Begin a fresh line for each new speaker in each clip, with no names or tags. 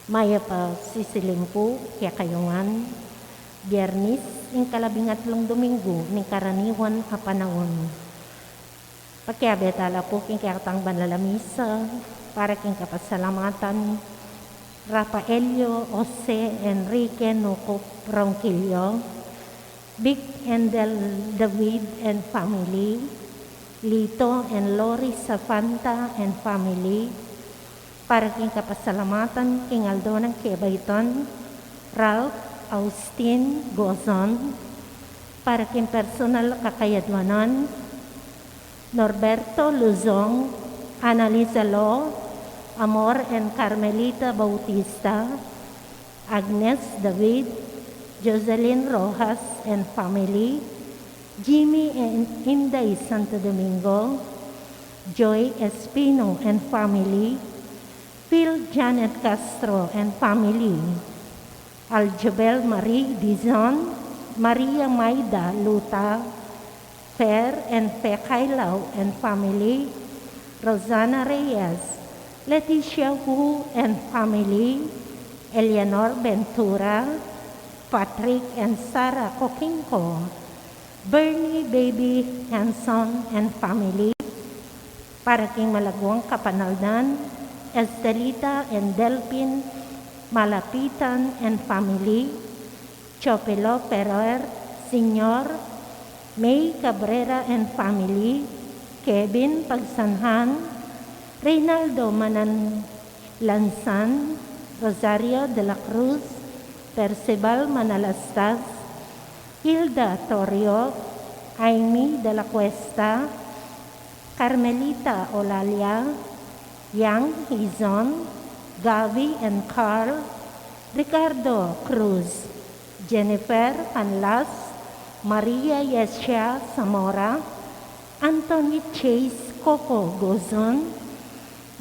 Maya pa sisilimpu, kaya kayungan, Biyernis, ing kalabingatlong Domingo, ning karaniwan a panahon. Pagkiabetala po king kakatang banlalamisa, para king kapasalamatan, Rafaelio Jose Enrique Nuco Ronquillo, Big Endel David and family, Lito and Lori Safanta and family, para king kapasalamatan king Aldonang Kebayton, Ralph Austin Gozon, para king personal kakayadwanan, Norberto Luzong, Annalisa Lo, Amor and Carmelita Bautista, Agnes David, Jocelyn Rojas and family, Jimmy and Inday Santo Domingo, Joy Espino and family, Phil Janet Castro and family, Aljabel Marie Dizon, Maria Maida Luta, Fer and Fekailaw and family, Rosana Reyes, Leticia Hu and family, Eleanor Ventura, Patrick and Sarah Coquinco, Bernie Baby Hanson and family, para king malagwang kapanaldan, Estelita and Delphin Malapitan and family, Chopelo Ferrer Sr., May Cabrera and family, Kevin Pagsanhan, Reynaldo Mananlansan, Rosario de la Cruz, Percival Manalastas, Hilda Torrio, Amy de la Cuesta, Carmelita Olalia, Yang Hizon, Gavi and Carl, Ricardo Cruz, Jennifer Anlas, Maria Yesha Zamora, Anthony Chase Coco Gozon,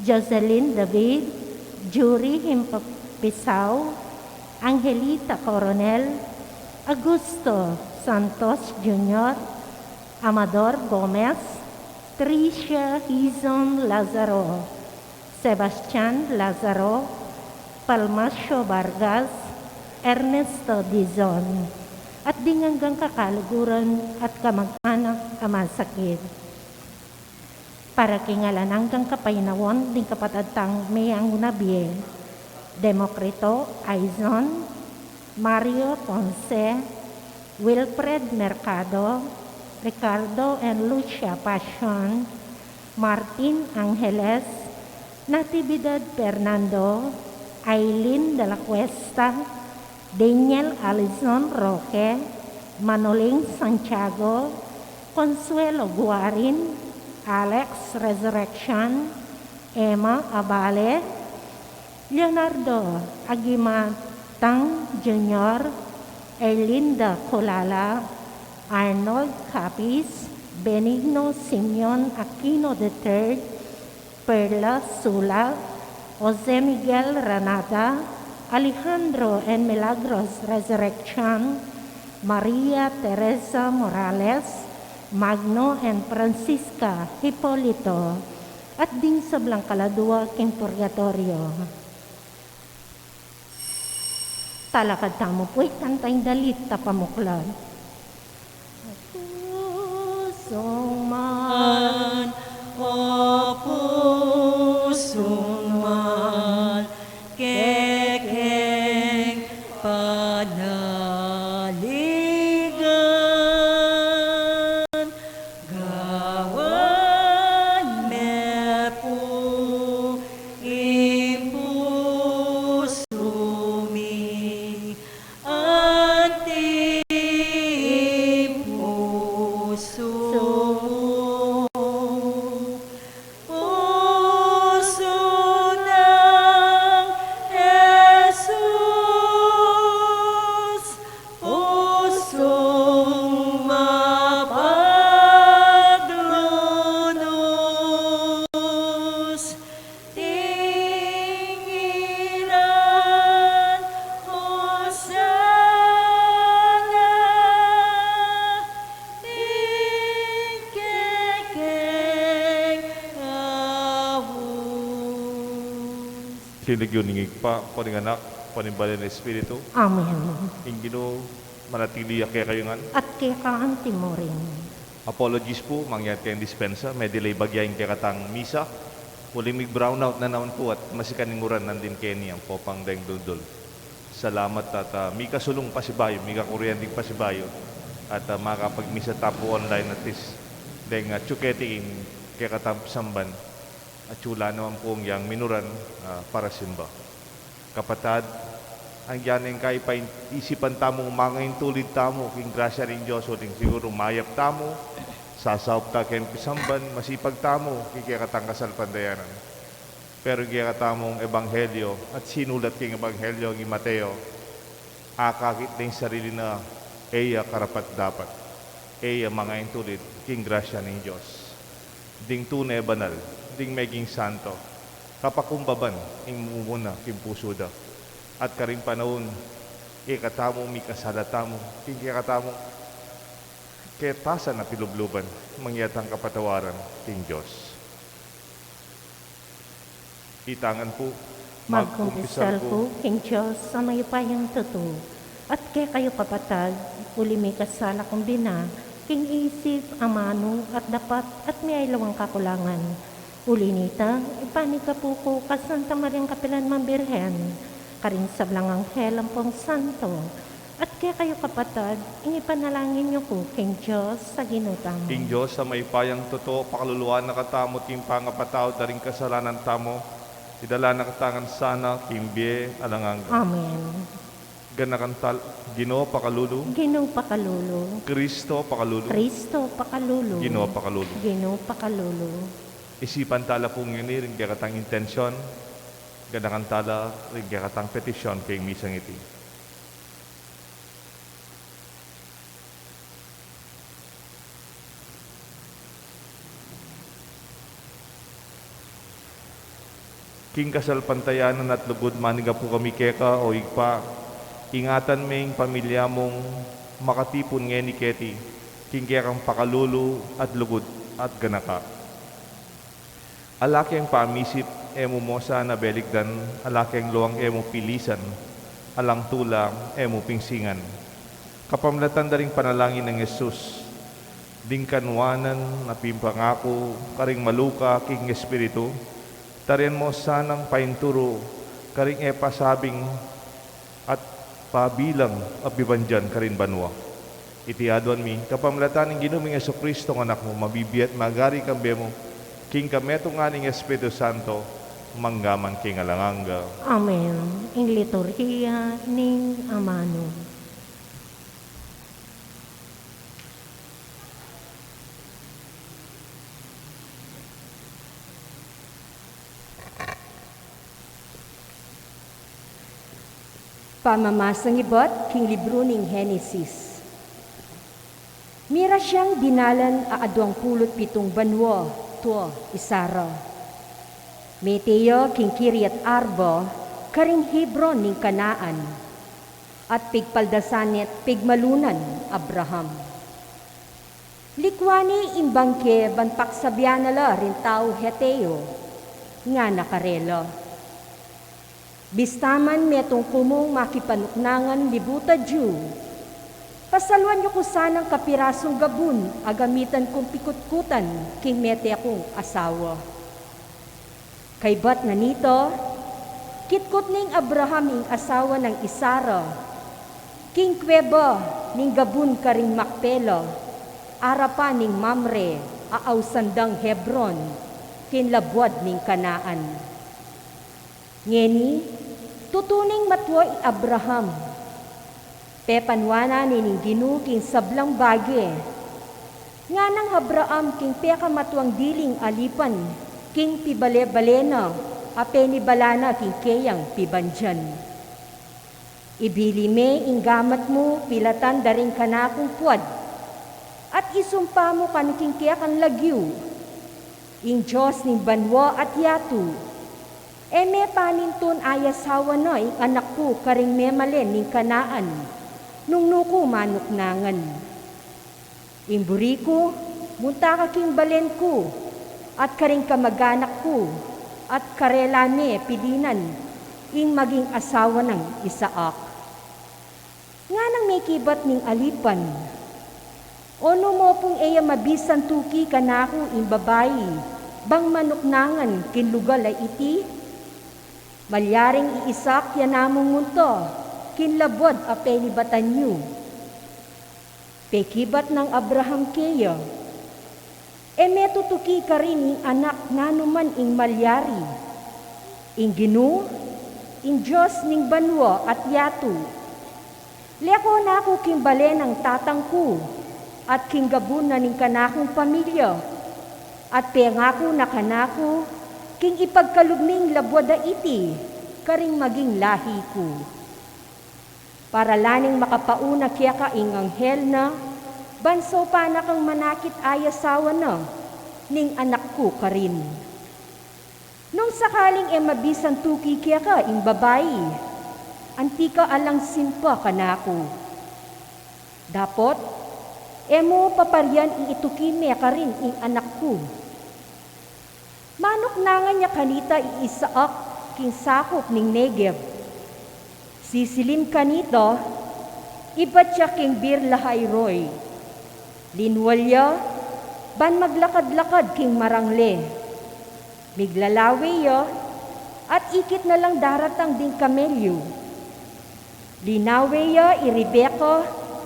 Jocelyn David, Jury Himpapisaw, Angelita Coronel, Augusto Santos Jr., Amador Gomez, Tricia Hizon Lazaro, Sebastian Lazaro, Palmasio Vargas, Ernesto Dizon, at dinganggang kakaluguran at kamag-anak kamasakit. Para kingalan hanggang kapainawon ding kapatadtang mayang unabie, Demokrito Aizon, Mario Ponce, Wilfred Mercado, Ricardo and Lucia Passion, Martin Angeles, Natividad Fernando, Aileen de la Cuesta, Daniel Alison Roque, Manoling Santiago, Consuelo Guarin, Alex Resurrection, Emma Abale, Leonardo Agimatang Jr., Erlinda Colala, Arnold Capis, Benigno Simeon Aquino III, Perla Sula, Jose Miguel Ranada, Alejandro and Milagros Resurrection, Maria Teresa Morales, Magno and Francisca Hipolito, at ding sa Blancaladua king Purgatorio. Talakad tamo po'y kantay dalit tapamuklan. Pusong man, o pusong man, kekeng panaligan, gawan me po ipusumi, anti puso. Puso
Kinigyoning pa, paninganak, panimbalin ng Espiritu,
Amen.
ingino manatili kaya kayo nga.
At kaya kaanti mo rin.
Apologies po, mangyat kayong dispensa, may delay bagyayin kaya katang misa. Muli may brownout na naman po at masikaninguran nandin kayo niyang popang daing duldul. Salamat at may kasulong pasibayo, may kakuryanding pasibayo at makapagmisa tapo online at least daing tsuketiin kaya katang samban at chula naman po ang yang minuran para simba. Kapatad, ang yaning kay isipan tamong mga tulid tamo, king grasya rin Diyos, o din siguro mayap tamo, sasawap ta ken pisamban, masipag tamo, kikikatang kasal pandayanan. Pero kikatamong ebanghelyo at sinulat king ebanghelyo ng Mateo, akakit na yung sarili na eya karapat dapat, eya mga intulid, king grasya ng Diyos. Ding tunay banal, ding meging santo, kapakumbaban, ing mumuna, king puso da. At karing panahon, ikatamo, mi kasalatamo, king kikatamo, ketasan na pilubluban, mangyatang kapatawaran, king Diyos. Itangan po,
Magkumpisal ko, King Diyos, sa may payang totoo. At kaya kayo kapatad, uli may kasala kong bina, king isip, amano, at dapat, at may ilawang kakulangan. Uli nita, ipanika po ko, kasanta Mariang Kapilan Mambirhen, karing sablang anghel ang pong santo. At kaya kayo kapatad, inipanalangin niyo ko, King Diyos, sa ginutamo.
King Diyos, sa may payang totoo, pakaluluan na katamot, king pangapataw, daring kasalanan tamo, idala na katangan sana, king biye, alangang.
Amen.
Ganakantal, Ginoo pakalulu,
Ginoo pakalulo,
Kristo pakalulu,
Kristo pakalulo,
Ginoo pakalulu.
Ginoo pakalulo.
Isipan tala po ngayon rin kaya katang intensyon, ganakantala rin kaya katang petisyon kay misang iti. King kasal pantayanan at lugod maniga po kami keka o igpa, ingatan ming pamilya mong makatipon ngayon ni Keti, king kaya kang pakalulu at lugod at ganaka. Alaki ang pamisip, emo mo sana beligdan, alaki ang luwang emo pilisan, alang tulang, emo pingsingan. Kapamlatan da ring panalangin ng Yesus, ding kanwanan na pimpangako, karing maluka, king Espiritu, tarian mo sanang painturo, karing epasabing at pabilang abibanjan karin banwa. Iti adwan mi, kapamlatan ng ginuming Jesucristo ng anak mo, mabibiyat magari kambe mo, king kameto nga ning Espiritu Santo, manggaman king alanganga.
Amen. In liturhiya ning amano.
Pamamasang ibot, king libro ning Henesis. Mira siyang dinalan a 27 banwa, to Isara. Meteo king Kiryat Arba, karing Hebron ning Kanaan, at pigpaldasanet pigmalunan Abraham. Likwani imbangke ban paksabyanala rin tao Heteo, nga nakarelo. Bistaman metong kumong makipanuknangan libuta Jew, pasalwan niyo ko sanang kapirasong gabun, agamitan kong pikutkutan, king mete akong asawa. Kay bat na nito, kitkot ning Abraham ing asawa ng Isara, king kweba ning gabun karing Makpela, arapa ning Mamre, aaw sandang Hebron, kinlabwad ning Kanaan. Ngeni, tutuning matwa i Abraham, pepanwana nining Ginu king sablang bagi, nga nang Abraham king peka matwang diling alipan, king pibale-balena, apeni balana king keyang pibanjan. Ibili me ing gamat mo, pilatan daring kanakong puad, at isumpa mo kan king keyakan lagyu, ing Diyos ning banwa at yatu, eme paninton ayasawa na ing anak ko karing memalen ning Kanaan, nung nuko manuknangan. Ing buriko, munta ka king balen ko, at karing kamag-anak ko, at karelame pidinan, king maging asawa ng Isaak. Nga nang may kibat ning alipan, ono mo pong eya mabisan tuki kanako in babayi, bang manuknangan kin lugal ay iti? Malyaring iisak yan namong munto, kin labod a penibatan nyo. Pekibat ng Abraham keya, metutuki ka rin ing anak nanuman ing malyari, ing Ginu, ing Diyos ning banwa at yatu. Leko na ako king bale ng tatangku, at king gabun na ning kanakong pamilya, at pengako na kanako, king ipagkalugning labwada iti, karing maging lahi ko. Para laning makapauna kaya ka ing anghel na, banso pa na kang manakit ayasawa na, ning anak ko karin. Nung sakaling mabisan tuki kaya ka ing babayi, antika alang simpa kanako. Dapot, mo paparyan iitukime ka rin ing anak ko. Manok na nga niya kanita iisaak king sakop ning Negev. Sisilim kanito, ibat siya king birlahay roy. Linwalya, ban maglakad-lakad king marangle. Miglalawe yo, at ikit na lang daratang ding kamelyo. Linawe yo, iribeko,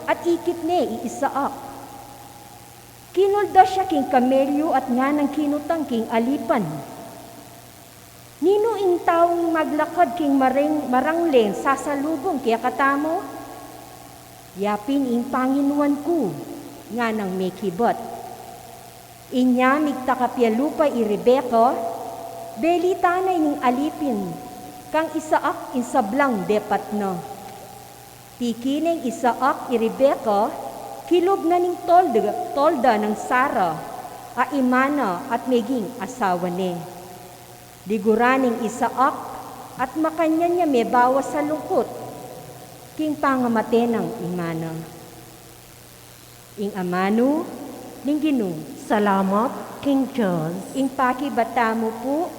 at ikit ne iisaak. Kinulda siya king kamelyo at nga nang kinutang king alipan. Nino ing taong maglakad king marangleng sasalubong kaya katamo? Yapin ing Panginuan ko, nga nang may kibot. Inya migtakapya lupa i Rebeka, belitanay ning alipin, kang Isaak insablang depat no. Tikineng Isaak i Rebeka, kilog na ning tolda ng Sara, a imana at meging asawa ni. Liguraning Isaak at makanya niya may bawas sa lungkot, king pangamate ng imana. Ing amano, ning Ginu,
Salamat, King Diyos.
ing pakibata mo po,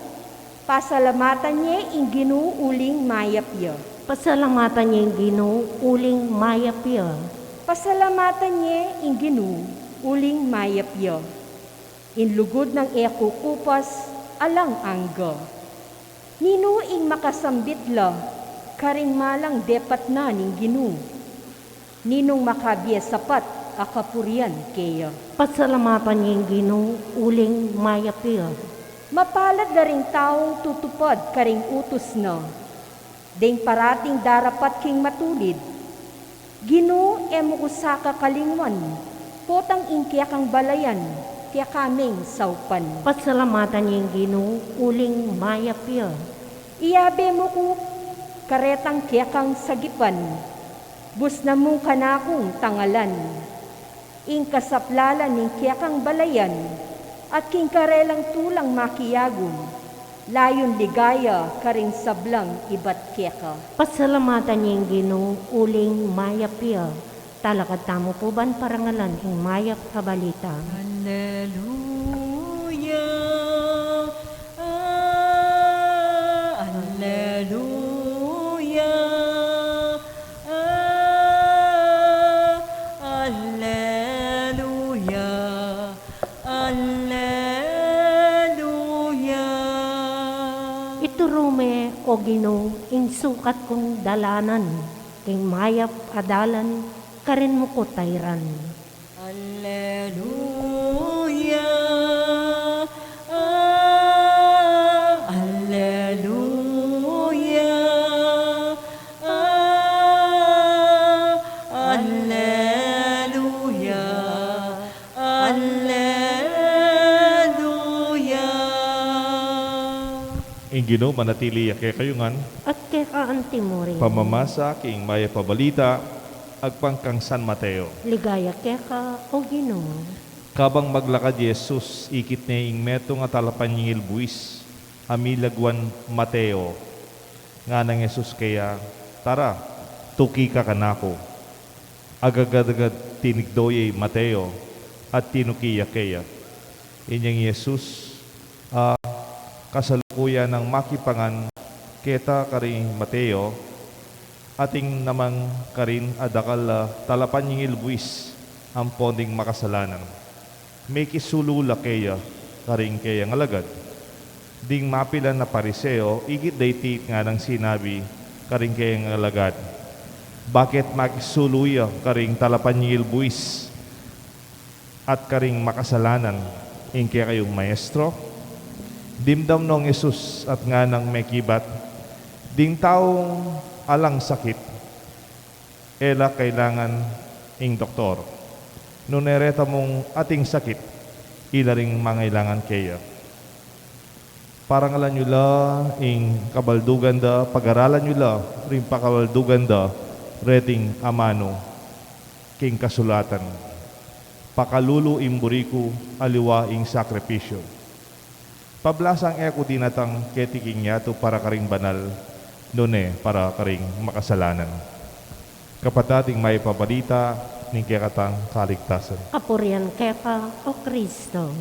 pasalamatan niya ing Ginu uling mayapya.
Pasalamatan niya yung Ginoo, uling mayapya.
Pasalamatan niya ing Ginu uling mayapya. Inlugod ng kupas alang angga. Nino ing makasambitla, karing malang depat na ning Ginu. Ninong makabiya sapat akapurian kaya.
Pasalamatan niya yung Ginoo, uling mayapya.
Mapalad na ring taong tutupad karing utos na. Ding parating darapat king matulid. Ginu emo usaka kalingwan, potang ingkya kang balayan, kaya kaming saupan.
Pasalamatan niya yung Ginoo, uling mayapya.
Iyabe mo ko karetang kaya kang sagipan, bus na mong kanakong tangalan. Ing kasaplalan ning kaya kang balayan, at king karelang tulang makiyagon, layon ligaya karing sablang ibat keka.
Pasalamatan niya yung Ginoo, uling mayapya. Talakad tamo po ban parangalan ing mayap kabalita.
Alleluia, alleluia, alleluia, alleluia.
Iturume o Ginoo, ing sukat kong dalanan, ing mayap adalan, karin mo ko tayran.
Alleluia, alleluia, alleluia, alleluia.
Ing Ginoo manatili kay kayungan,
At kay kaanti mo rin.
pamamasa king maya pabalita, agpangkang San Mateo.
Ligaya kay ka o Ginoo.
Kabang maglakad Jesus, ikit niya ing meto nga talapan nyingil buwis, amilagwan Mateo. Nga nang Jesus kaya, tara, tuki ka kanako. Agagad-agad tinigdoy Mateo, at tinukiya kaya. Inyang Jesus, kasalukuyan ng makipangan, Keta kari Mateo, ating namang karin adakal talapan yung buwis ang ponding makasalanan. May kisulula kaya karing kaya ngalagad. Ding mapilan na pariseo, igit dayti nga ng sinabi karing kaya ngalagad. Bakit makisuluya karing talapan yung buwis at karing makasalanan ing kaya kayong maestro? Dimdam nung Yesus at nga ng mekibat, ding taong alang sakit, ela kailangan ing doktor. Nunereta mong ating sakit, ila ring mangailangan kaya. Parangalan nyo la ing kabaldugan da, pag-aralan nyo la ring pakabaldugan da, reting amano, king kasulatan. Pakalulu imburiku, aliwa ing sakripisyo. Pablasang eko dinatang ketiking yato para karing banal, nune para karing makasalanan. Kapatating may pabalita, ning kekatang kaligtasan.
Kapurian kepa o Kristo.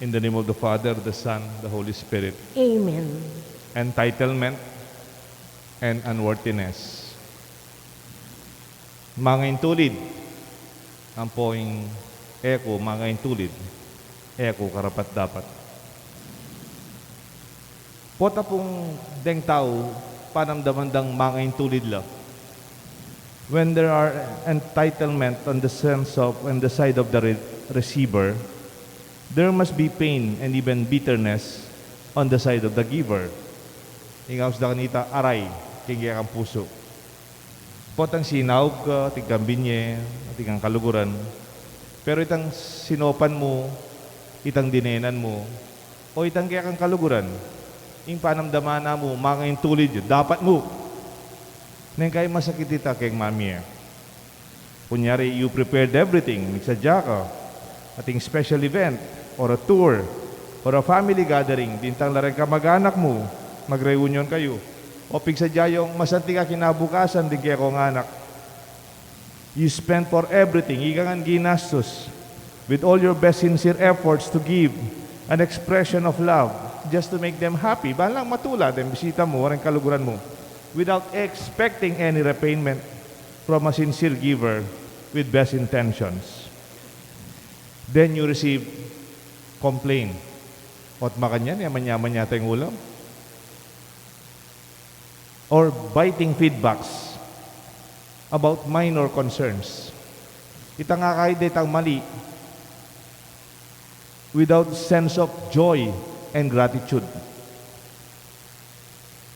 In the name of the Father, the Son, the Holy Spirit.
Amen.
Entitlement and unworthiness. Mga intulid, ang poing eko, mga intulid, eko karapat dapat. Pota pong deng tao, panamdamandang mga intulid la. When there are entitlement on the sense of, on the side of the receiver, there must be pain and even bitterness on the side of the giver. Ingaw sa kanita, aray, kingya kang puso. Potang sinawag ka, tigang binye, tigang kaluguran. Pero itang sinopan mo, itang dinenan mo, o itang kaya kang kaluguran, yung panamdamana mo, mga intulid yun, dapat mo. Nang kayo masakit ita kayong mami. Kunyari, you prepared everything, nagsadya ka, ating special event, or a tour, or a family gathering, dintang larang ka mag-anak mo, mag-reunion kayo, o pigsadya yung masanti ka kinabukasan, din kaya kong anak. You spent for everything, ikangan ginastos, with all your best sincere efforts to give an expression of love, just to make them happy, balang matulad ang bisita mo, warang kaluguran mo, without expecting any repayment from a sincere giver with best intentions. Then you receive complaint. At makanyan, yaman-yaman yata yung ulam. Or biting feedbacks about minor concerns. Itang nga kahit itang mali without sense of joy and gratitude.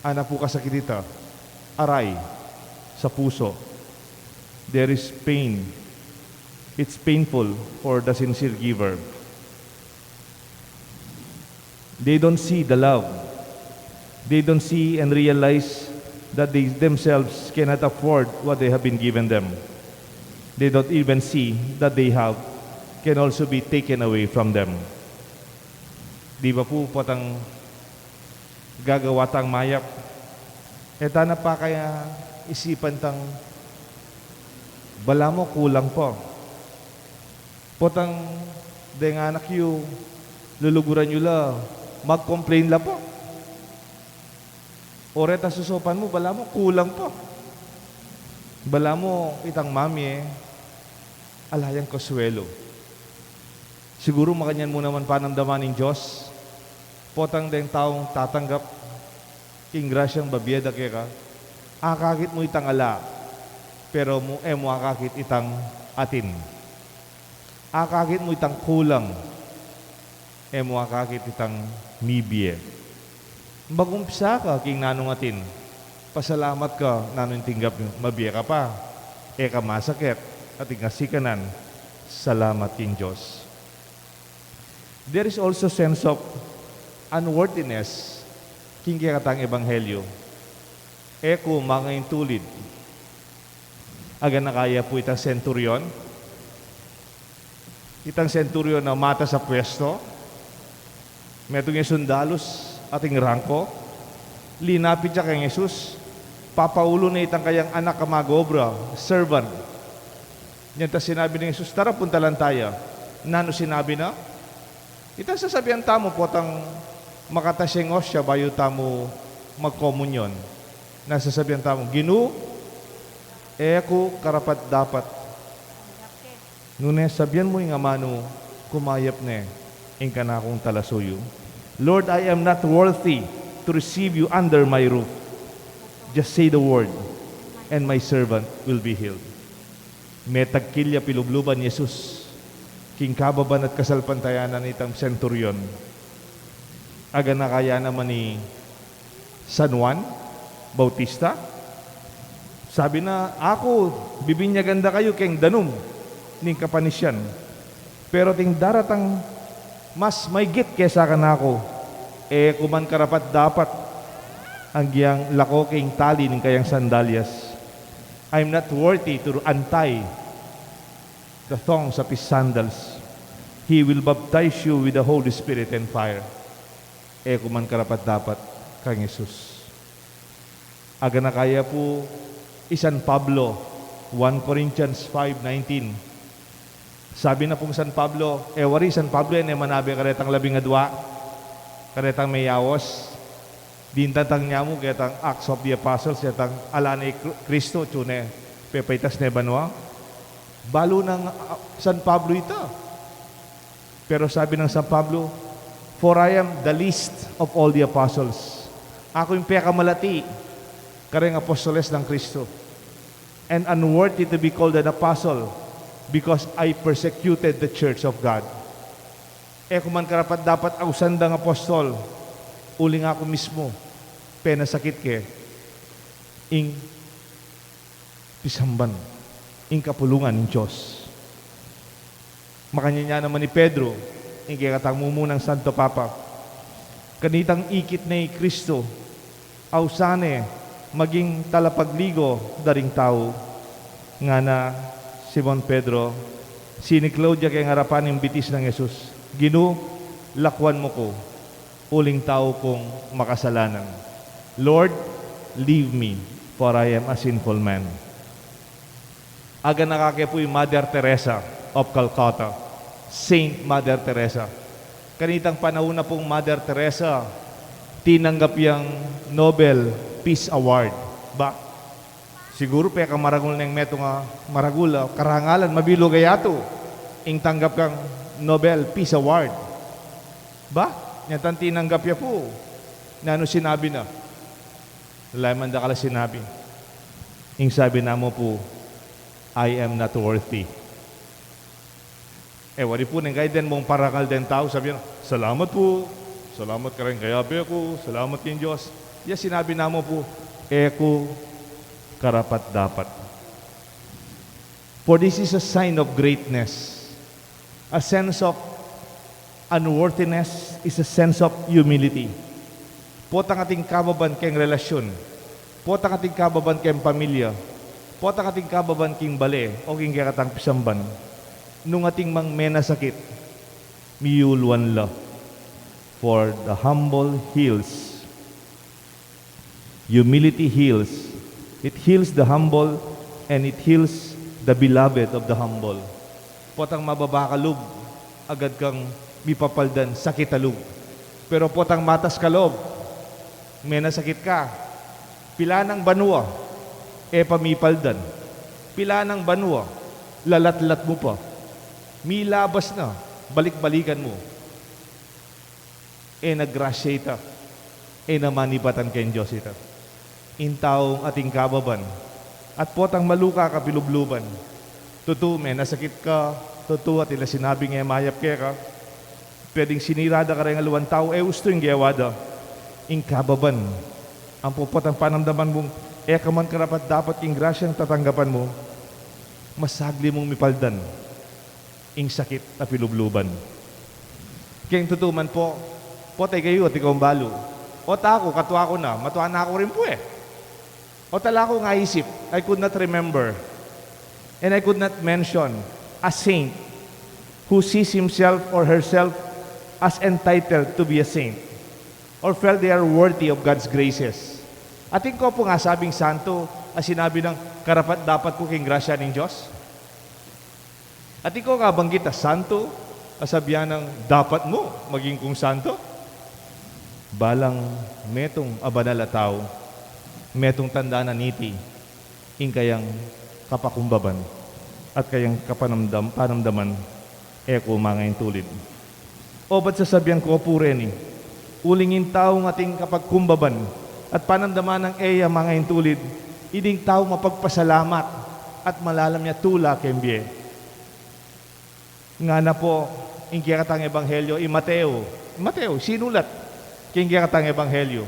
Ana po kasakit ita, aray sa puso. There is pain. It's painful for the sincere giver. They don't see the love. They don't see and realize that they themselves cannot afford what they have been given them. They don't even see that they have can also be taken away from them. Di ba po patang gagawa tang mayap? Eta na pa kaya isipan tang bala mo kulang po. Potang deng anak yu, luluguran yu la, mag-complain la po. Oreta susopan mo, bala mo, kulang po. Bala mo, itang mami alayang kasuelo. Siguro makanyan mo naman panamdaman ng Diyos. Potang deng taong tatanggap, king grasyang babiyada kaya ka, akakit mo itang ala, pero mo akakit itang atin. Akakit mo itang kulang, mo akakit itang mibye. Bagumpisa ka, king nanong atin. Pasalamat ka, nanong tinggap nyo. Mabiya ka pa. Ka masakit, at ingasikanan. Salamat, king Diyos. There is also sense of unworthiness, king kaya katang ebanghelyo. Eko, mga intulid. Aga na kaya po itang centurion. Itang senturyo na mata sa pwesto, metong yung sundalos ating rangko, linapit siya kay Jesus, papaulo na itang kayang anak kamagobra, servant. Yan ta sinabi ni Jesus, tara punta lang tayo. Nano sinabi na? Itang sasabihan tamo po tang makatasingos siya bayo tamo magkomunyon. Nasasabihan tamo, Ginu, ako karapat dapat. Nune, sabihan mo yung amano, kumayap na in kanakong talasuyo. Lord, I am not worthy to receive you under my roof. Just say the word, and my servant will be healed. Metagkilya pilubluban Jesus, king kababan at kasalpantayanan itang centurion. Aga na kaya naman ni San Juan Bautista. Sabi na, ako, bibinyaganda kayo keng danum ning kapanisyan. Pero ting daratang mas may git kesa ka na ako, kuman karapat dapat ang giyang lako king tali ning kayang sandalyas. I'm not worthy to untie the thongs of his sandals. He will baptize you with the Holy Spirit and fire. Kuman karapat dapat kang Jesus. Aga na kaya po San Pablo, 1 Corinthians 5:19. Sabi na pong San Pablo, wari San Pablo yan, manabi karetang 12, karetang mayawos, dintatang niya mo, karetang Acts of the Apostles, karetang alani Kristo, tune, pepaitas na banwa. Balo ng San Pablo ito. Pero sabi ng San Pablo, for I am the least of all the apostles. Ako yung pekamalati, kareng apostoles ng Kristo. And unworthy to be called an apostle, because I persecuted the church of God. Kuman karapat dapat ausandang apostol, uling ako mismo, penasakit ke, ing pisamban, ing kapulungan ng Diyos. Makanya niya naman ni Pedro, ing kikatang mumunang Santo Papa, kanitang ikit na Kristo, ausane, maging talapagligo daring tao, nga na Simon Pedro, sini Claudia kay harapan ng bitis ng Jesus, Ginu, lakwan mo ko, uling tao kong makasalanan. Lord, leave me, for I am a sinful man. Aga nakake po yung Mother Teresa of Calcutta, Saint Mother Teresa. Kanitang panahon na pong Mother Teresa, tinanggap yung Nobel Peace Award. Ba? Siguro pa kang maragul ng meto nga maragula, karangalan, mabilo gayato, ing tanggap kang Nobel Peace Award. Ba? Yan tinanggap ya po. Na ano sinabi na? Layman da kala sinabi. Ing sabi na mo po, I am not worthy. Wari po nang kaiden mong parangal den tao, sabi na, salamat po, salamat ka rin kayabi ako, salamat king Diyos. Ya sinabi na mo po, ko karapat dapat. For this is a sign of greatness. A sense of unworthiness is a sense of humility. Potang ating kababan kayong relasyon. Potang ating kababan kayong pamilya. Potang ating kababan kayong bale o kayong kakatang pisamban. Nung ating mang menasakit, miyulwan la. For the humble heals. Humility heals. It heals the humble and it heals the beloved of the humble. Potang mababakalog, agad kang mipapaldan, sakit alog. Pero potang matas kalog, may nasakit ka, pila ng banwa, pamipaldan. Pila ng banwa, lalat-lat mo pa. Milabas na, balik-balikan mo. Nagrasya ita, namanipatan kayong Diyos ita. Intaong ating kababan at potang maluka ka pilubluban. Tutu, may nasakit ka, tutu at ila sinabi nga mayap ka, pwedeng sinirada ka rin aluan tao, gusto yung giyawada. Ing kababan, ang pupot ang panamdaman mong, kaman karapat dapat ing grasyang tatanggapan mo, masagli mong mipaldan, ing sakit na pilubluban. Kaya tutuman po, potay kayo at ikaw ang balo. O tako, katuwa ko na, matuwa na ako rin po O tala ko nga isip, I could not remember and I could not mention a saint who sees himself or herself as entitled to be a saint or felt they are worthy of God's graces. At ikaw po nga sabing santo, as sinabi ng karapat dapat ko king grasya ng Diyos. At ikaw nga banggit na santo, kasabihan ng dapat mo maging kung santo. Balang metong abanal tao, metong tanda na niti, ing kayang kapakumbaban at kayang panamdaman, eko mga tulid. O ba't sasabihan ko po rin ulingin tao ng ating kapagkumbaban at panamdaman ng eya mga intulid, iding tao mapagpasalamat at malalam niya tula kembye. Nga na po, ingkaya katang ebanghelyo, Mateo, sinulat, ingkaya katang ebanghelyo.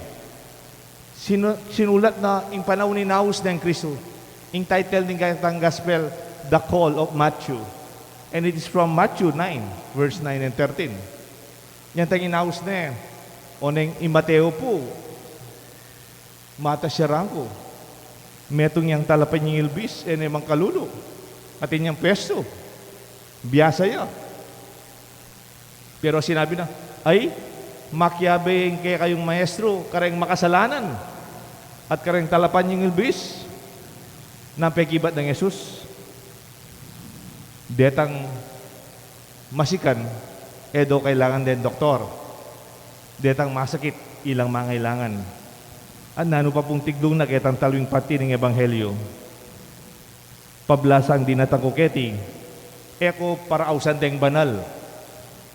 Sinulat na ing panahon ni Naus ng Kristo, ing title ng katang gospel, The Call of Matthew. And it is from Matthew 9, verse 9 and 13. Yan tayong inaus na o nang Mateo po, mata siya rangko. Metong yang talapan niyang ilbis, emang kalulo. At inyang pesto. Biyasa ya. Pero sinabi na, ay, makyabing kaya kayong maestro, kareng makasalanan. At kareng talapan niyang ilbis, na pekibat ng Jesus. Detang masikan, edo kailangan din doktor. Detang masakit, ilang mangailangan. At nano pa pong tigdong na ketang talwing pati ng ebanghelyo. Pablasang dinatang kuketi, eko para ausan deng banal,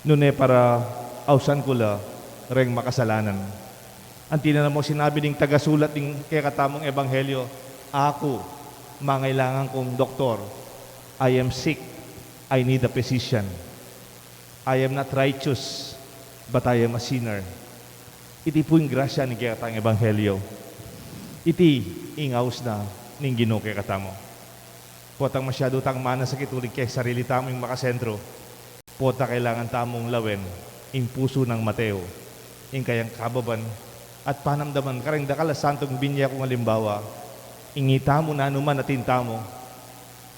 nune para ausan kula reng makasalanan. Ang tinanong mo sinabi ng tagasulat ng kekatamong ebanghelyo, ako, mangailangan kong doktor. I am sick. I need a physician. I am not righteous, but I am a sinner. Iti po yung grasya ni kekatang ebanghelyo. Iti ingaus na ning Ginoo kekatamo. Potang masyado tang mana sa kitulig kay sarili tamong makasentro. Pota kailangan tamong lawen ing puso ng Mateo. Ing kayang kababan at panamdaman kareng dakala santong binya kong halimbawa. Ingita mo na anuman at tinta mo.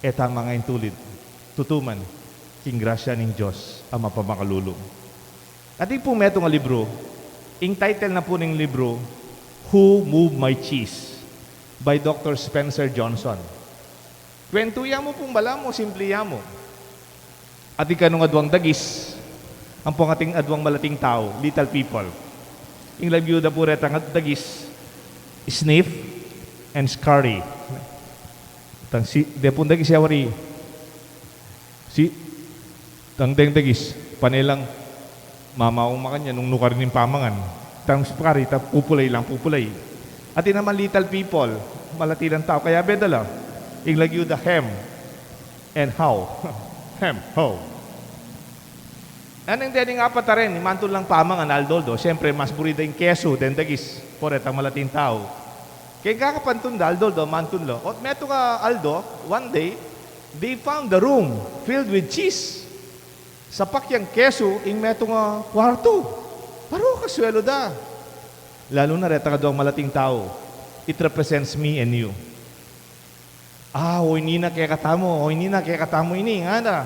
Eta mga intulid. Tutuman, king grasya ng Diyos ang mapamakalulong. At po metong libro, ing title na po ng libro, Who Moved My Cheese? By Dr. Spencer Johnson. Kwentuya mo pong bala mo, simpliya mo. At ikanong adwang dagis, ang pong ating adwang malating tao, little people. Ing labyuda po retang at dagis, sniff and scurry. Depun dagis yawari, tang dagis, panilang mamaong makanya nung nukar ng pamangan. Tang skari, pupulay lang, pupulay. At naman little people, malatilang tao, kaya bedala, ing lagyo the hem and how. Hem, how. Anong din nga pa rin, imantul lang pamangan, aldoldo, siyempre mas burida yung keso, den dagis, poret ang malating tao. Kaya kakapantun da, aldoldo, mantun lo. At meto ka, Aldo, one day, they found the room filled with cheese. Sa pakyang keso, ing meto nga kwarto. Paro kaswelo da. Lalo na reta ka doang malating tao. It represents me and you. Hoy nina kaya katamo. Hoy nina kaya katamo ini. Nga na.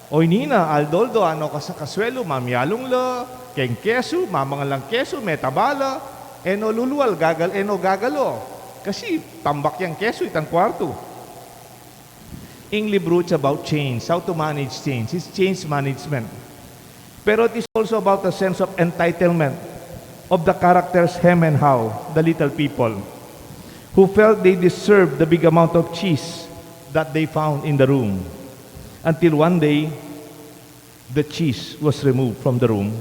Hoy nina, aldoldo, ano ka sa kaswelo, mamyalong lo, keng keso, mamangalang keso, metabala, eno luluwal, gagalo. Kasi tambak yung keso, itang kwarto. Ing libro, it's about change, how to manage change. It's change management. Pero it is also about a sense of entitlement of the characters Hem and How, the little people, who felt they deserved the big amount of cheese that they found in the room. Until one day, the cheese was removed from the room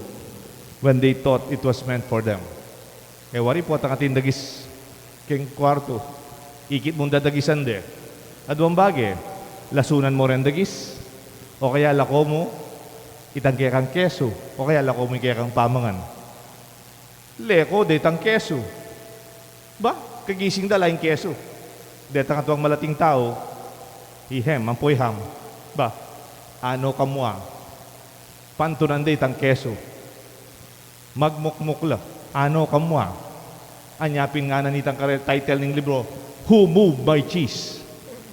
when they thought it was meant for them. Wari po ang ating dagis keng kwarto. Ikit mong dadagisan de. Adwang bagay, lasunan mo rin dagis. O kaya lako mo, itang kaya kang keso. O kaya lako mo kaya kang pamangan. Leko, detang keso. Ba, kagising dala yung keso. Detang atuang malating tao, ihem, ampoy ham. Ba, ano kamua? Pantunan detang keso. Magmukmukla. Ano kamua? Anyapin nga na nitang title ng libro, Who Moved My Cheese?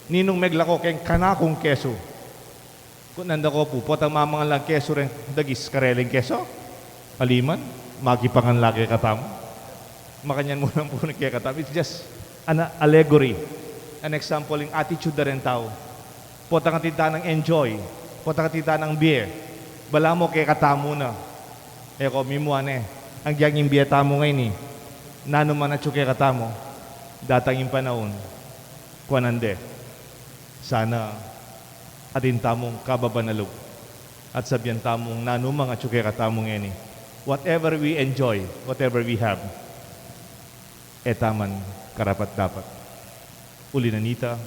Ninong meglako keng kanakong keso. Kung nanda ko po, potang mamang lang keso rin, dagis, kareling keso, aliman, makipangan laki katamo. Makanyan mo lang po na kaya katamo. It's just an allegory, an example ng attitude na rin tao. Potang katita ng enjoy, potang katita ng beer, bala mo kaya katamo na. Eko, mimuan ang giyang yung beer tamo ngayon nanuman at kaya katamo, datang yung panahon, kuanande, sana atin tamong kababanalog at sabihan tamong nanumang at kaya katamong eni. Whatever we enjoy, whatever we have, etaman karapat dapat. Uli nanita,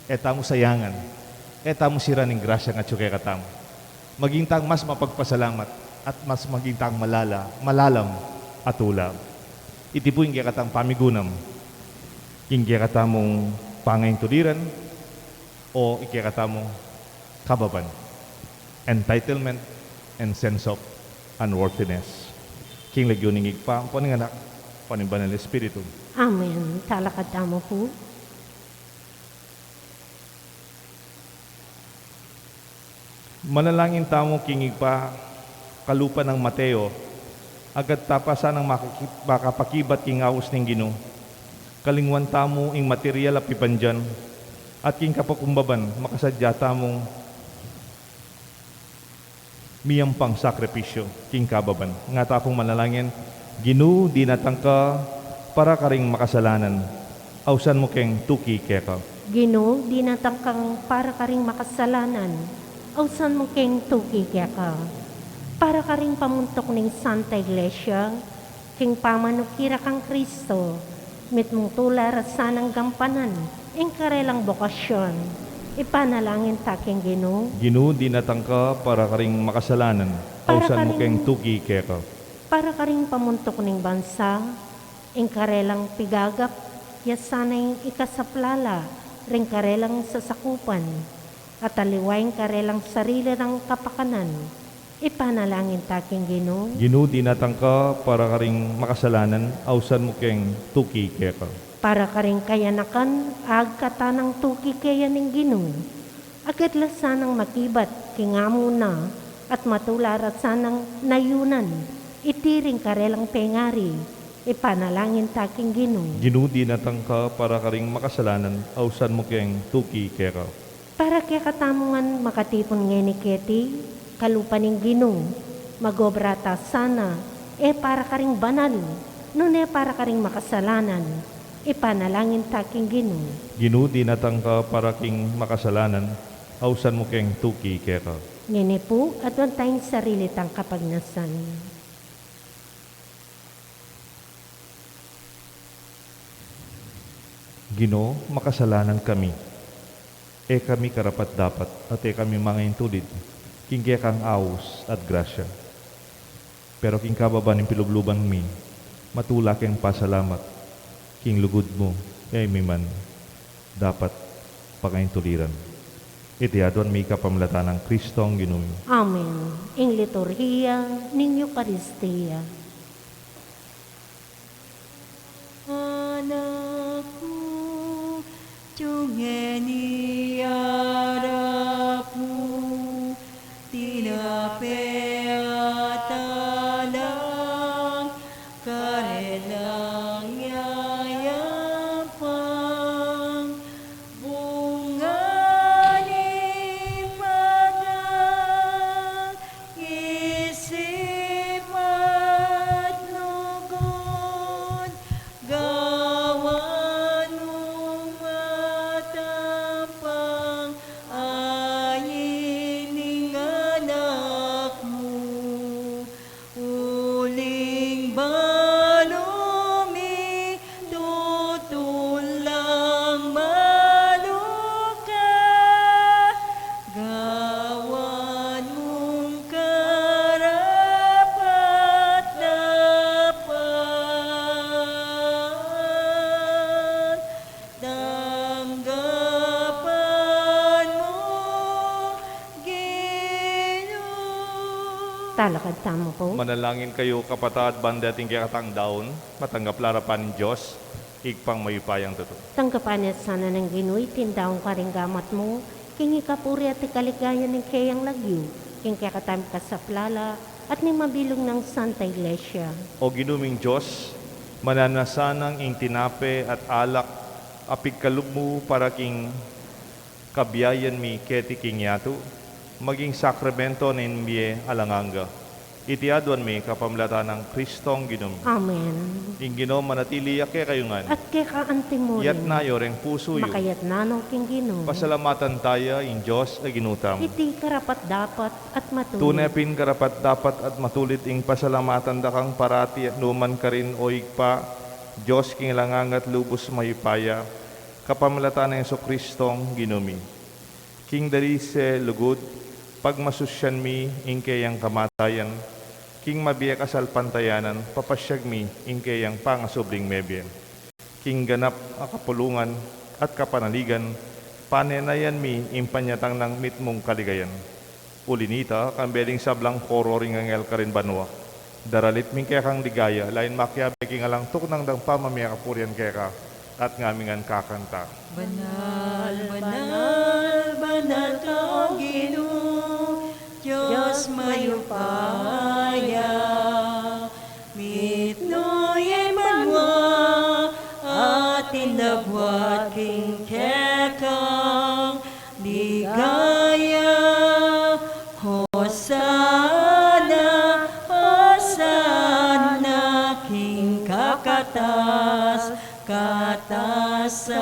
etamo sayangan, etamo sira ng grasya ng kaya katamo. Magintang mas mapagpasalamat at mas magintang malalam at ulam. Iti po yung kaya katang pamigunam, yung kaya katamong pangayin tuliran, o kaya katamong kababan, entitlement, and sense of unworthiness. King Legyoning Igpa, poning anak, poning banal Espiritu.
Amen. Talakad tamo po.
Manalangin tamo King Igpa, kalupa ng Mateo, agad tapasan ng makapakibat king awos ng Ginoo. Kalingwan tamo ing material apipanjan, at king kapakumbaban, makasadya tamong miyampang sakripisyo, king kababan. Nga tapong manalangin, Ginoo, di natangka para karing makasalanan. Ausan mo keng tuki keka.
Ginoo, di natangkang para ka ring makasalanan. Ausan mo keng tuki kaya ka. Para ka ring pamuntok ng Santa Iglesia, king pamanukira kang Kristo, mit mong tular at sanang gampanan, ing karelang bokasyon. Ipanalangin taking Ginoo.
Ginoo, di natangka para karing makasalanan.
Para
Ausan mo
karing-
keng tuki keka.
Para ka ring pamuntok ng bansa, ing karelang pigagap, yasanay ikasaplala, ring karelang sasakupan, at aliwain karelang sarili ng kapakanan. Ipanalangin taking Ginoo.
Ginoo, di natangka para karing makasalanan. Ausan mo keng tuki keka.
Para ka ring kayanakan, agkatanang tuki kaya ng Ginoo. Agad sanang makibat, kingamo na, at matular at sanang nayunan. Itiring karelang pengari. Ipanalangin taking Ginoo.
Ginoo, di natangka para karing makasalanan. Ausan mo keng tuki keka.
Para kaya katamungan makatipon nga ni Keti, kalupa ng Ginoo, magobrata sana, para ka ring banal, nun para ka ring makasalanan, ipanalangin taking Ginoo.
Ginoo, di natangka para king makasalanan. Ausan mo keng tuki keka.
Ngini po, at wag tayong sarili tang kapagnasan.
Ginoo, makasalanan kami. Kami karapat dapat at kami mga intulid. King kang awos at grasya. Pero king kababan ng pilubluban mi, matula keng pasalamat. King lugod mo, may man, dapat pakaintuliran. Iti adwan may kapamlata ng Kristo ang Ginoo.
Amen. Ing liturhiya ng Eucharistia.
Anakku, jungeni arapu, tinapeatalang karelang yayapang bunga ni magang isip at lugod gawan mong matapang ayining anak mo uling balumi tutulang maluka gawan mong karapat dapat tanggapan mo Ginoo.
Talakad tamo po.
Manalangin kayo kapatad banda ating katang daon, matanggap larapan Diyos, igpang mayupayang totoo.
Tanggapan at sana ng Ginoo, tindawang ka ring gamat mo, king ikapuri at ikaligayan ng kayang lagyo, king kakatam ka sa plala, at ni mabilong ng Santa Iglesia.
O ginuming Diyos, mananasanang ing tinape at alak, apig kalugmo para king kabiyayan mi keti king yatu, maging sakramento nin miye alanganga. Itiadwan mi kapamlatan ng Kristong ginum.
Amen.
Ing ginom manatili ake kayungan.
At kaya kaantimurin,
Yat na yoreng puso yu.
makayat nano king Ginoo.
Pasalamatan tayo in Diyos ay ginutam.
Iti karapat dapat at matuloy.
Tunepin karapat dapat at matulit ing pasalamatan dakang parati at numan ka rin o igpa, Diyos king langangat lubos mayupaya, kapamlatan ng Kristong ginumi. King darise lugod, pagmasusyan mi ing kayang kamatayan, king mabiyak asal pantayanan, papasyag mi ing kayang pangasubling mebyen. King ganap akapulungan at kapanaligan, panenayan mi impanyatang ng mitmong kaligayan. Ulinita, kambeling sablang kororing angel karin banwa. Daralit ming kaya kang ligaya, lain makyabe king alang tuknang dang pamamaya kapurian kaya ka, at ngamingan kakanta.
Banal, banal, banal ka o Ginoo, Diyos mayupaya. Mitnoy manwa, atin labwat king kekang ligaya. Hosana, Hosana, king kakatas, katasan.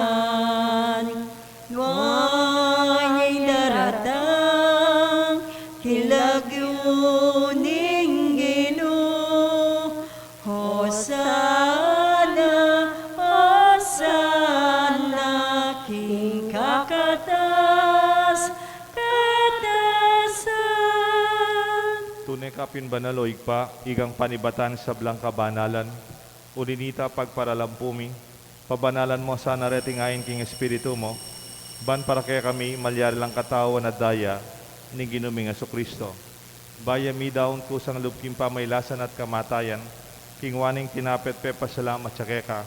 Nuwa'y daratang, hilagyuning Ginoo. Hosana, Hosana, king kakatas, katasan.
Tunay kapin banaloig pa, igang panibatan sa blang kabanalan, ulinita pagparalampumi, pabanalan mo sana retingayin king espiritu mo, ban para kaya kami malyari lang katawan at daya, ni ginuming Kristo. Baya mi daon kusang lubking pamaylasan at kamatayan, king waning tinapet pe pasalamat sa keka,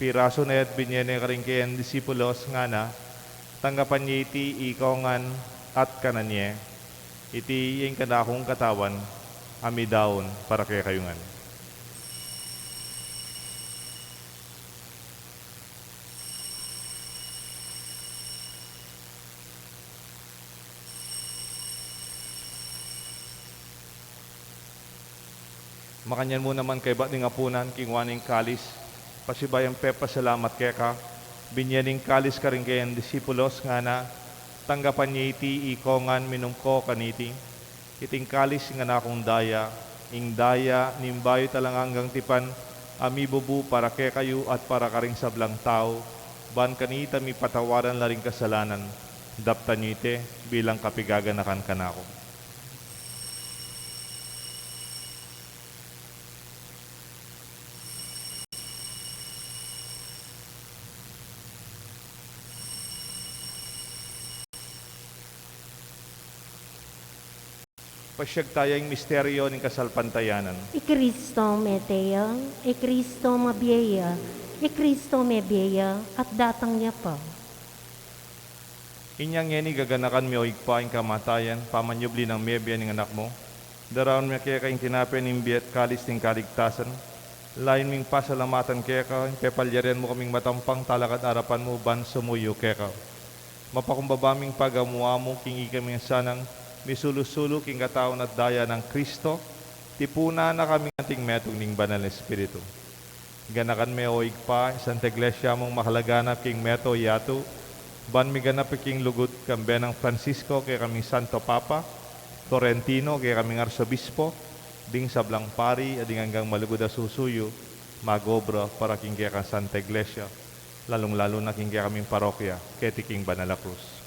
piraso na yat binyene karing kayan disipulos nga na, tanggapan niya iti ikongan at kananye, iti yung kanakong katawan, ami daon para kaya kayungan. Makanyan mo naman kay ba't nga punan, king waning kalis, pasibayang pepa salamat kaya ka, binyaning kalis ka rin kayan disipulos nga na, tanggapan niya iti ikongan minungko kaniti, iting kalis nga na akong daya, ing daya nimbayo talang hanggang tipan, amibubu para kaya kayo at para karing sablang tao, ban kanita mi patawaran la ring kasalanan, daptan niyo ite bilang kapigaganakan kanako. Pasyag tayong misteryo ng kasalpantayanan.
Ikristo meteya, Ikristo mabiyaya, Ikristo mebeya, at datang niya pa.
Inyang yeni gaganakan mi o igpa ang kamatayan, pamanyubli ng mebya ng anak mo. Daraon mi kaya kayong tinapin ng biyat kalis ng kaligtasan. Lain ming pasalamatan kaya ka, pepalyarian mo kaming matampang talakad arapan mo, ban sumuyo kaya ka. Mapakumbabaming pagamuha mo, king ikaming sanang, misulusulo king katawan at daya ng Kristo, tipuna na kami ating metong ning banal na Espiritu. Ganakan me o igpa, Santa Iglesia mong mahalaganap king meto yatu, ban mi ganap king lugut kambe ng Francisco kay kaming Santo Papa, Torrentino kay kaming Arsobispo, ding sablang pari, ading hanggang malugod na susuyo, magobra para king kaya kang Santa Iglesia, lalong-lalo na king kaya kaming parokya, kay tiking Banal na Cruz.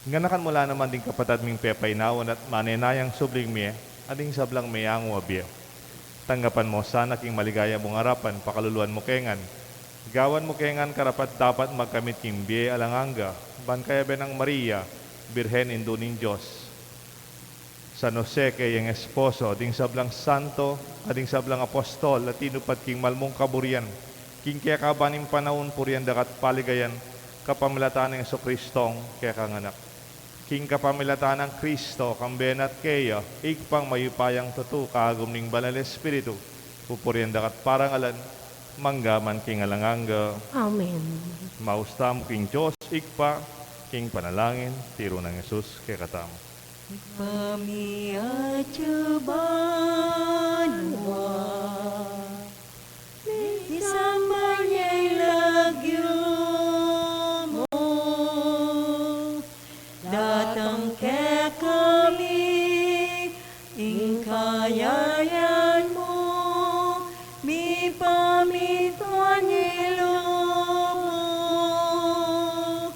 Nganakan mula naman din kapatad ming pepay naon at manenayang subling miye, ading sablang mayang wabye. Tanggapan mo sana king maligaya mong harapan, pakaluluan mo kengan. Gawan mo kengan karapat dapat magkamit king biye alanganga, ban kaya benang Maria, Birhen indunin Diyos. San Jose kayang esposo, ading sablang santo, ading sablang apostol, at tinupat king malmong kaburian, king kaya kabaning panahon purian dakat paligayan, kapamalataan ng Kristong kaya kanganak. King kapamilatan ng Kristo, kamben at keya, ikpang mayupayang tutu, kagum ning banal Espiritu, pupurienda kat parangalan, manggaman king alanganga,
Amen.
maustam king Diyos, ikpa, king panalangin, tiro ng Yesus, kay katamo.
Kami adyo banwa, isang banyay lagyo mo, datang ke kami, ingkayayan mo, mi pamituan ilo mo,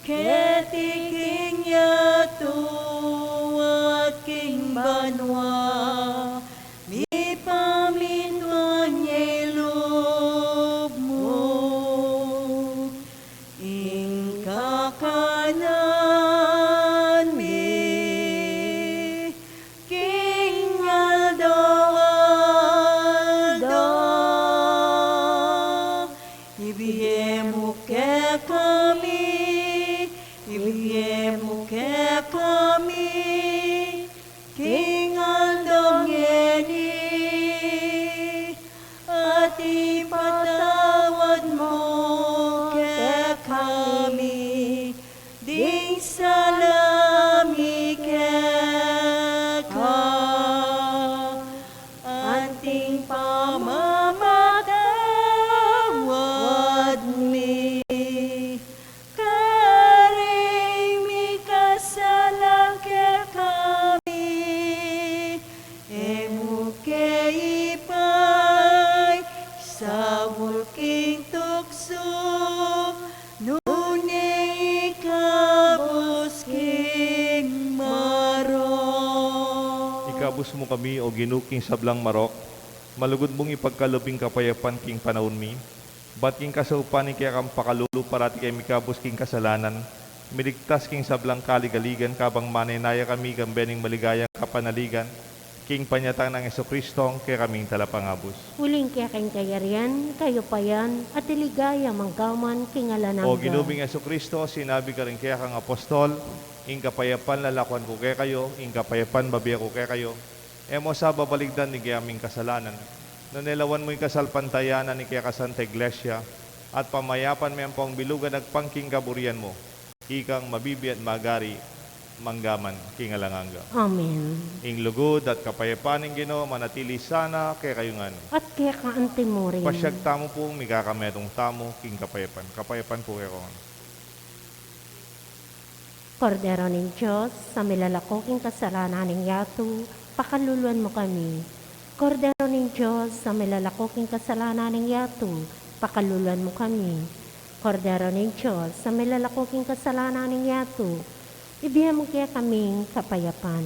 ketiking yato at king banwa, mi pamituan ilo mo, ingkakanan mi, king Aldo Aldo, ibiyemo ke kami, ibiyemo ke kami, King Aldo Ngeni, at ipatawad mo ke kami, ding salami ke ka, anting pamamatawad mi, karing mi kasalang ke kami, emo ke ipay, sa bulking tukso, nung ikabos king maro.
Ikabus mo kami o ginuking sablang marok, malugod mong ipagkalubing kapayapan king panahon mi, bat king kasaupan ni kaya kang pakalulu parati kay mikabos king kasalanan, miligtas king sablang kaligaligan kabang manenaya kami kambening maligayang kapanaligan, king panyatang ng Jesucristo kaya kaming talapangabos.
Huling kaya kayong kayarian, kayo pa yan, at iligaya manggaman kingalanang
O ginubing Jesucristo, sinabi ka rin kaya kang apostol, ing kapayapan lalakuan ko kaya kayo, ing kapayapan babiya ko kaya kayo, emo sa babaligdan ni kayaming kasalanan, nanelawan mo yung kasalpantayanan ni kaya kasanta iglesia, at pamayapan may ang pang bilugan at pangking kaburian mo, ikang mabibi at magari, manggaman, kingalanganga.
Amen.
Ing lugod at kapayapaan ng Ginoo manatili sana kay kayungan.
At kaya ka antimorin.
Pasyag tamo pong mikakametong tamo king kapayapan. Kapayapan po kayo.
Kordero ng Diyos, sa milalakoking kasalanan ng yato, pakaluluan mo kami. Kordero ng Diyos, sa milalakoking kasalanan ng yato, pakaluluan mo kami. Kordero ng Diyos, sa milalakoking kasalanan ng yato, ibigay mo kaya kaming kapayapan.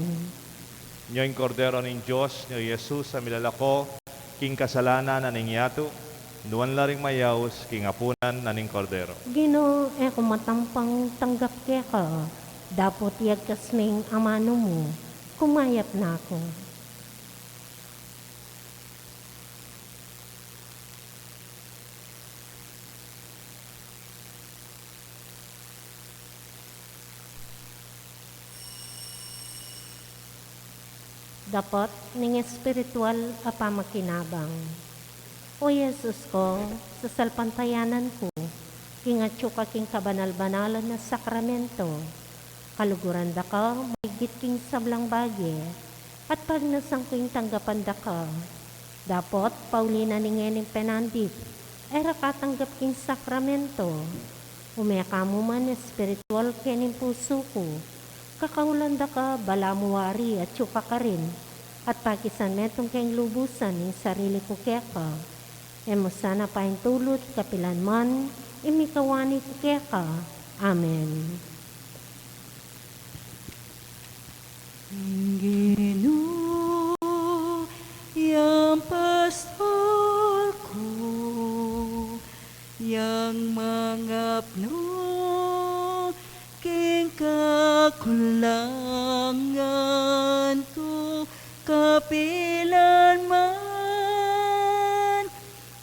Nyo yung kordero ng Diyos, nyo Jesus sa milalako, king kasalanan na ning yato, nuwan laring mayaws, king apunan na ning kordero.
Gino, kumatampang tanggap kaya ka, dapot yag kasming amano mo, kumayap na ako. Dapat ning espiritual apa makinabang. O Yesus ko, sa salpantayanan ko, kingatyo ka king kabanal-banalan na sakramento, kaluguran da ka, maigit king sablang bagye, at pag nasang king tanggapan da ka, dapat paulina ningening penandit, era katanggap king sakramento, umeka mo man espiritual kening puso ko, kakaulan da ka, balamuwari at syuka ka rin, at pakisan metong keng lubusan ng sarili ko keka. Emo sana paintulot kapilan man, imikawani ko keka. Amen.
Ginoo, yang pastor ko, yang mangapno, king kakulangan ko, kapilan man,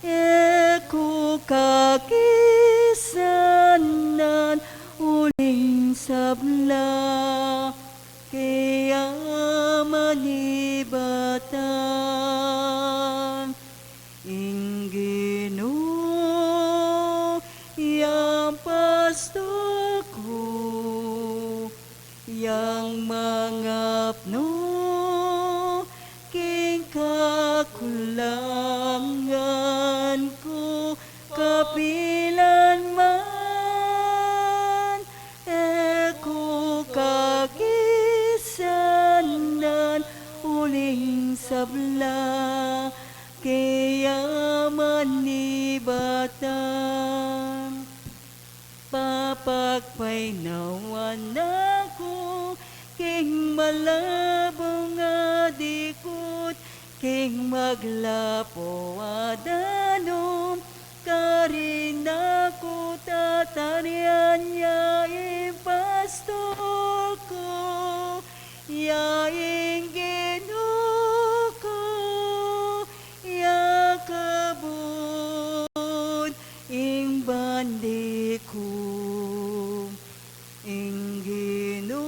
eko kakisanan, uling sablan. nilibatan. Ginoo, yang pasto ko, yang mangapno, king kakulangan ko, kapilan man, eko kakisanan, uling sabla, kaya manibatan. Papagpainawan ako, king malabong adikot, king maglapo adanom, karin ako tatarian ya impastol ko, yaing Ginoo ko, ya kabun, ing bandi ko, ing Ginoo,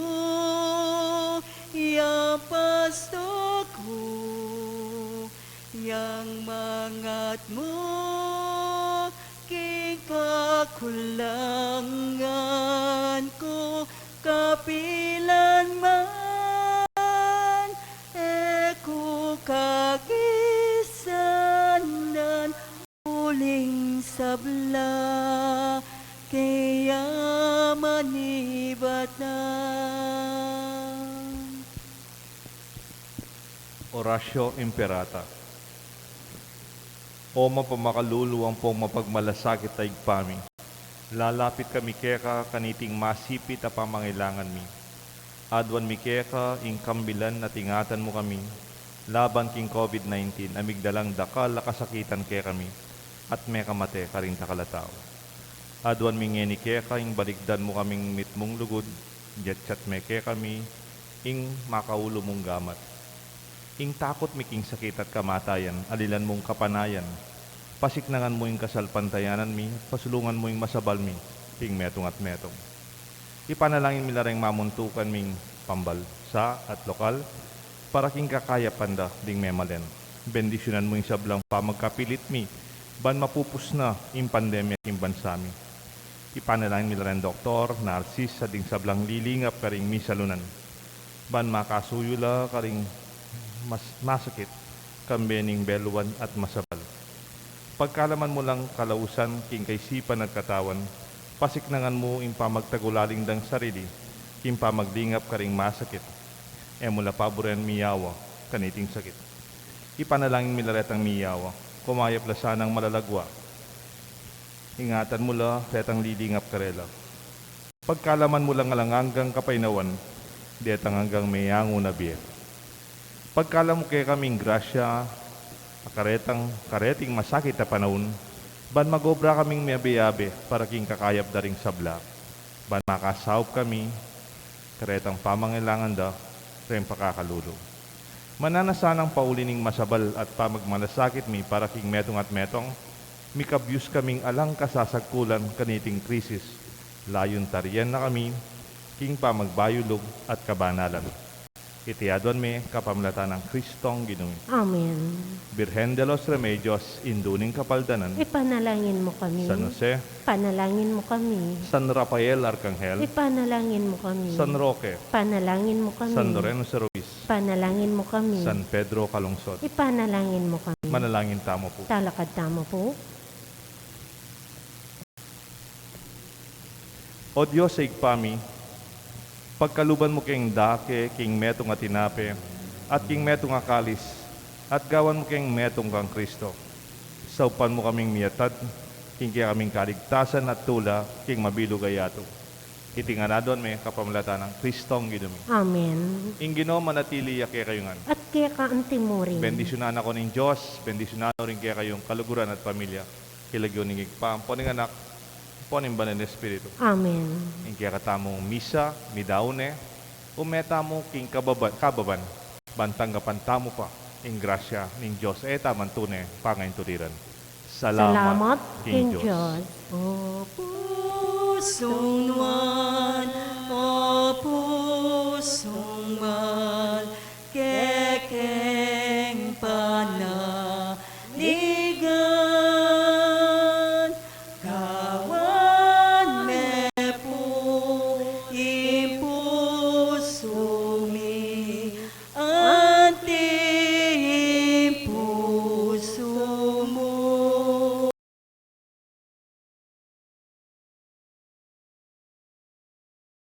ya pasto ko, yang mangat mo, king kakulangan ko, kapilan man, eko kakisanan, uling sabla, kaya manibatan.
Oratio Imperata. O mapamakalluluwang pong mapagmalasakit taig pami. Lalapit kami keka kaniting masipit a pamangailangan mi. Adwan mi keka ing kambilan at ingatan mo kami. Laban king COVID-19 amigdalang dakal a kasakitan ke kami. At may kamate karin takalataw. Adwan mi ngeni keka ing baligdan mo kaming mitmong lugod. Jetchat me ke kami ing makaulo mong gamat. Ing takot mi king sakit at kamatayan, alilan mong kapanayan. Pasiknangan mo ing kasalpantayanan mi, pasulungan mo ing masabal mi, king metong at metong. Ipanalangin mi lareng mamuntukan ming pambal sa at lokal, para king kakaya panda ding memalen. Bendisyonan mo ing sablang pamagkapilit mi, ban mapupus na ing pandemya king bansa mi. Ipanalangin mi lareng doktor, narsis sa ding sablang lilingap karing mi salunan. Ban makasuyula karing mas masakit, kambening beluan at masabal. Pagkalaman mo lang kalausan, king kaisipan at katawan, pasiknangan mo ing pamagtagulaling dang sarili, king pamaglingap karing masakit, mula paboren miyawa, kaniting sakit. Ipanalangin milaretang miyawa, kumaya plasanang malalagwa, ingatan mo la, retang lilingap karela. Pagkalaman mo lang alanganggang kapainawan, detang hanggang mayango na biyer. Pagkala mo kay kaming grasya, kareting masakit na panahon, ban magobra kaming miyabe-yabe para king kakayap daring sabla, ban makasawp kami, karetang pamangailangan da, rin pakakalulo. Mananasanang paulining masabal at pamagmalasakit mi para king metong at metong, mikabyus kaming alang kasasagkulan kaniting krisis, layon tariyan na kami, king pamagbayulog at kabanalan. Itiadon me kapamlatan ng Kristong Ginoo.
Amen.
Birhen de los Remedios, induning kapaldanan.
Ipanalangin mo kami.
San Jose,
Panalangin mo kami.
San Rafael Arcangel,
Ipanalangin mo kami.
San Roque,
Panalangin mo kami.
San Lorenzo Ruiz,
Panalangin mo kami.
San Pedro Calungsod.
Ipanalangin mo kami.
Manalangin tamo po.
Talakad tamo po.
O Diyos sa igpami, pagkaluban mo king dake, king metong at tinape, at king metong akalis, at gawan mo king metong kang Kristo. Saupan mo kaming miyatad, king kaya kaming kaligtasan at tula, king mabilog ayato. Itinganadon me kapamlatan ng Kristong Ginoo.
Amen.
Ing Ginoo manatili ya kaya kayungan.
At kaya ka ang timurin.
Bendisyonan ako ng Diyos, bendisyonan rin kaya kayong kaluguran at pamilya. Kilagyo ning igpam, poning anak, poning banan Espiritu.
Amen.
Ing kaya katamong misa, midaune, umeta mo king kababan, bantanggapan tamo pa, ing grasya ning Diyos, taman tune, pangayin tuliran.
Salamat,
King
King
Diyos.
Diyos. O
Pusong